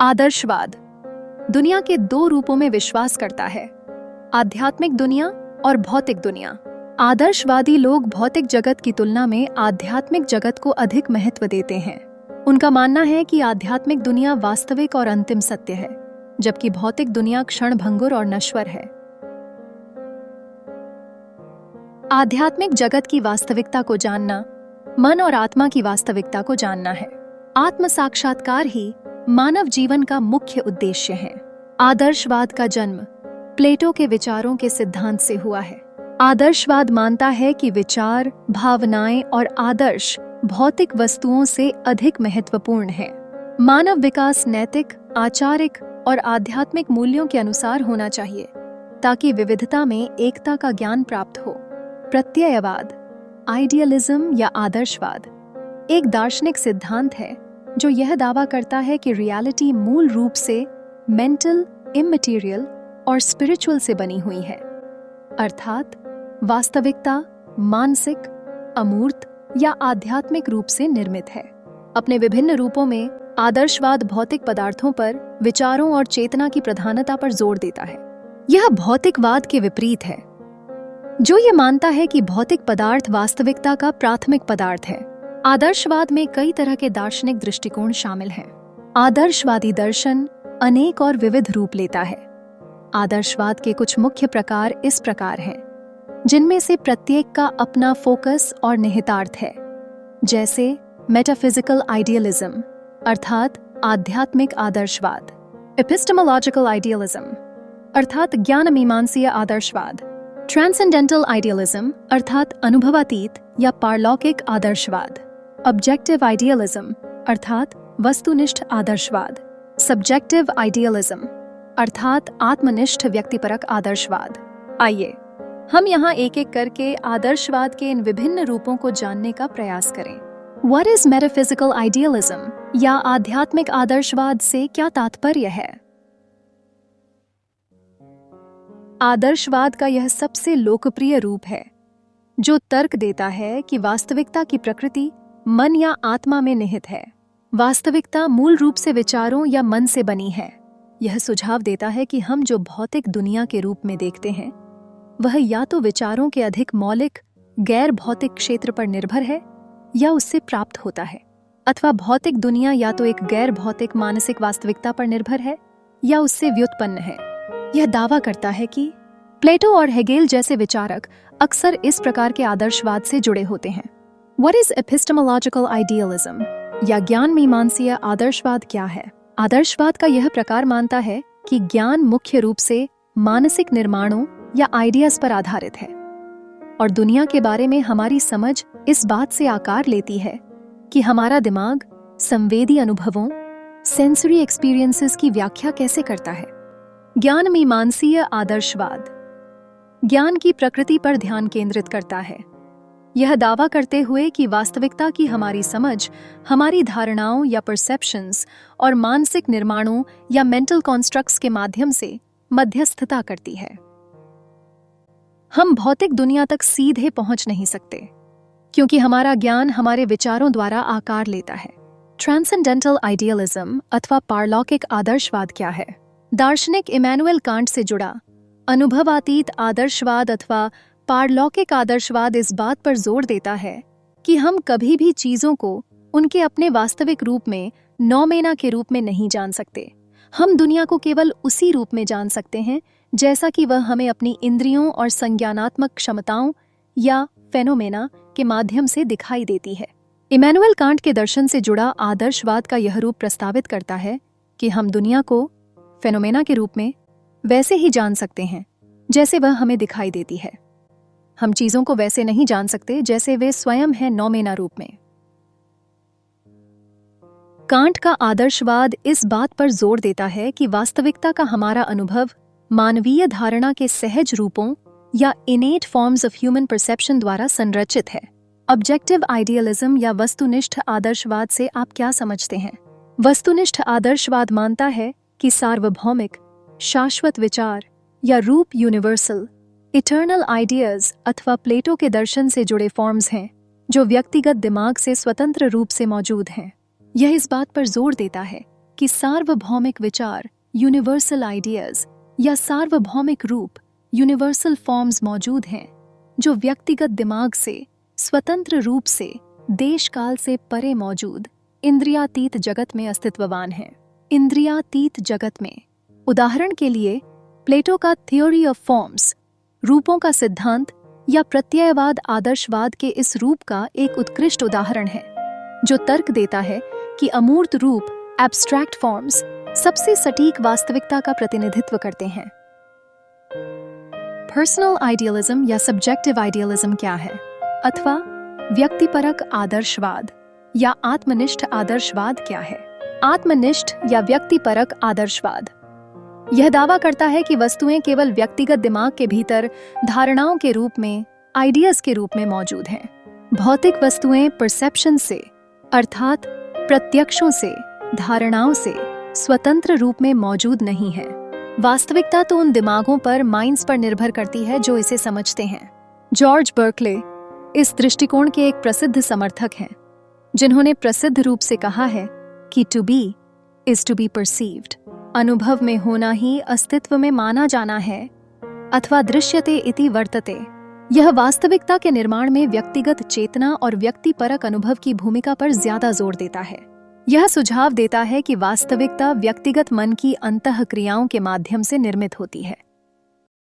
आदर्शवाद दुनिया के दो रूपों में विश्वास करता है, आध्यात्मिक दुनिया और भौतिक दुनिया। आदर्शवादी लोग भौतिक जगत की तुलना में आध्यात्मिक जगत को अधिक महत्व देते हैं। उनका मानना है कि आध्यात्मिक दुनिया वास्तविक और अंतिम सत्य है, जबकि भौतिक दुनिया क्षणभंगुर और नश्वर है। आध्यात्मिक जगत की वास्तविकता को जानना मन और आत्मा की वास्तविकता को जानना है। आत्म साक्षात्कार ही मानव जीवन का मुख्य उद्देश्य है। आदर्शवाद का जन्म प्लेटो के विचारों के सिद्धांत से हुआ है। आदर्शवाद मानता है कि विचार, भावनाएं और आदर्श भौतिक वस्तुओं से अधिक महत्वपूर्ण है। मानव विकास नैतिक, आचारिक और आध्यात्मिक मूल्यों के अनुसार होना चाहिए, ताकि विविधता में एकता का ज्ञान प्राप्त हो। प्रत्ययवाद, आइडियलिज्म या आदर्शवाद एक दार्शनिक सिद्धांत है जो यह दावा करता है कि रियलिटी मूल रूप से मेंटल, इममटेरियल और स्पिरिचुअल से बनी हुई है, अर्थात वास्तविकता मानसिक, अमूर्त या आध्यात्मिक रूप से निर्मित है। अपने विभिन्न रूपों में आदर्शवाद भौतिक पदार्थों पर विचारों और चेतना की प्रधानता पर जोर देता है। यह भौतिकवाद के विपरीत है, जो ये मानता है कि भौतिक पदार्थ वास्तविकता का प्राथमिक पदार्थ है। आदर्शवाद में कई तरह के दार्शनिक दृष्टिकोण शामिल हैं। आदर्शवादी दर्शन अनेक और विविध रूप लेता है। आदर्शवाद के कुछ मुख्य प्रकार इस प्रकार हैं, जिनमें से प्रत्येक का अपना फोकस और निहितार्थ है, जैसे मेटाफिजिकल आइडियलिज्म अर्थात आध्यात्मिक आदर्शवाद, एपिस्टेमोलॉजिकल आइडियलिज्म अर्थात ज्ञान मीमांसीय आदर्शवाद, ट्रांसेंडेंटल आइडियलिज्म अर्थात अनुभवातीत या पारलौकिक आदर्शवाद, ऑब्जेक्टिव आइडियलिज्म अर्थात वस्तुनिष्ठ आदर्शवाद, सब्जेक्टिव आइडियलिज्म अर्थात आत्मनिष्ठ व्यक्तिपरक आदर्शवाद। आइए हम यहाँ एक एक करके आदर्शवाद के इन विभिन्न रूपों को जानने का प्रयास करें। What is metaphysical idealism या आध्यात्मिक आदर्शवाद से क्या तात्पर्य है? आदर्शवाद का यह सबसे लोकप्रिय रूप है, जो तर्क देता है कि वास्तविकता की प्रकृति मन या आत्मा में निहित है। वास्तविकता मूल रूप से विचारों या मन से बनी है। यह सुझाव देता है कि हम जो भौतिक दुनिया के रूप में देखते हैं, वह या तो विचारों के अधिक मौलिक गैर भौतिक क्षेत्र पर निर्भर है या उससे प्राप्त होता है, अथवा भौतिक दुनिया या तो एक गैर भौतिक मानसिक वास्तविकता पर निर्भर है या उससे व्युत्पन्न है। यह दावा करता है कि प्लेटो और हेगेल जैसे विचारक अक्सर इस प्रकार के आदर्शवाद से जुड़े होते हैं। What is epistemological idealism या ज्ञान मीमांसीय आदर्शवाद क्या है? आदर्शवाद का यह प्रकार मानता है कि ज्ञान मुख्य रूप से मानसिक निर्माणों या आइडियाज पर आधारित है, और दुनिया के बारे में हमारी समझ इस बात से आकार लेती है कि हमारा दिमाग संवेदी अनुभवों, सेंसरी एक्सपीरियंसेस की व्याख्या कैसे करता है। ज्ञान मीमांसीय आदर्शवाद ज्ञान की प्रकृति पर ध्यान केंद्रित करता है, यह दावा करते हुए कि वास्तविकता की हमारी समझ हमारी धारणाओं या परसेप्शंस और मानसिक निर्माणों या मेंटल कॉन्स्ट्रक्ट्स के माध्यम से मध्यस्थता करती है। हम भौतिक दुनिया तक सीधे पहुंच नहीं सकते, क्योंकि हमारा ज्ञान हमारे विचारों द्वारा आकार लेता है। ट्रांसेंडेंटल आइडियलिज्म अथवा पारलौकिक आदर्शवाद क्या है? दार्शनिक इमैनुएल कांट से जुड़ा अनुभवातीत आदर्शवाद अथवा पारलौकिक आदर्शवाद इस बात पर जोर देता है कि हम कभी भी चीजों को उनके अपने वास्तविक रूप में नौमेना के रूप में नहीं जान सकते। हम दुनिया को केवल उसी रूप में जान सकते हैं जैसा कि वह हमें अपनी इंद्रियों और संज्ञानात्मक क्षमताओं या फेनोमेना के माध्यम से दिखाई देती है। इमैनुएल कांट के दर्शन से जुड़ा आदर्शवाद का यह रूप प्रस्तावित करता है कि हम दुनिया को फेनोमेना के रूप में वैसे ही जान सकते हैं जैसे वह हमें दिखाई देती है। हम चीजों को वैसे नहीं जान सकते जैसे वे स्वयं हैं नौमेना रूप में। कांट का आदर्शवाद इस बात पर जोर देता है कि वास्तविकता का हमारा अनुभव मानवीय धारणा के सहज रूपों या इनेट फॉर्म्स ऑफ ह्यूमन परसेप्शन द्वारा संरचित है। ऑब्जेक्टिव आइडियलिज्म या वस्तुनिष्ठ आदर्शवाद से आप क्या समझते हैं? वस्तुनिष्ठ आदर्शवाद मानता है कि सार्वभौमिक, शाश्वत विचार या रूप यूनिवर्सल, इटर्नल आइडियाज अथवा प्लेटो के दर्शन से जुड़े फॉर्म्स हैं जो व्यक्तिगत दिमाग से स्वतंत्र रूप से मौजूद हैं। यह इस बात पर जोर देता है कि सार्वभौमिक विचार यूनिवर्सल आइडियाज या सार्वभौमिक रूप यूनिवर्सल फॉर्म्स मौजूद हैं जो व्यक्तिगत दिमाग से स्वतंत्र रूप से देश काल से परे मौजूद इंद्रियातीत जगत में अस्तित्ववान हैं। इंद्रियातीत जगत में उदाहरण के लिए प्लेटो का थ्योरी ऑफ फॉर्म्स रूपों का सिद्धांत या प्रत्ययवाद आदर्शवाद के इस रूप का एक उत्कृष्ट उदाहरण है जो तर्क देता है कि अमूर्त रूप एब्स्ट्रैक्ट फॉर्म्स सबसे सटीक वास्तविकता का प्रतिनिधित्व करते हैं। पर्सनल आइडियलिज्म या सब्जेक्टिव आइडियलिज्म क्या है, अथवा व्यक्तिपरक आदर्शवाद या आत्मनिष्ठ आदर्शवाद क्या है? आत्मनिष्ठ या व्यक्तिपरक आदर्शवाद यह दावा करता है कि वस्तुएं केवल व्यक्तिगत दिमाग के भीतर धारणाओं के रूप में, आइडियाज के रूप में मौजूद हैं। भौतिक वस्तुएं परसेप्शन से अर्थात प्रत्यक्षों से, धारणाओं से स्वतंत्र रूप में मौजूद नहीं है। वास्तविकता तो उन दिमागों पर, माइंड्स पर निर्भर करती है जो इसे समझते हैं। जॉर्ज बर्कले इस दृष्टिकोण के एक प्रसिद्ध समर्थक हैं, जिन्होंने प्रसिद्ध रूप से कहा है कि to be is to be perceived. अनुभव में होना ही अस्तित्व में माना जाना है, अथवा दृश्यते इति वर्तते। यह वास्तविकता के निर्माण में व्यक्तिगत चेतना और व्यक्तिपरक अनुभव की भूमिका पर ज्यादा जोर देता है। यह सुझाव देता है कि वास्तविकता व्यक्तिगत मन की अंतःक्रियाओं के माध्यम से निर्मित होती है।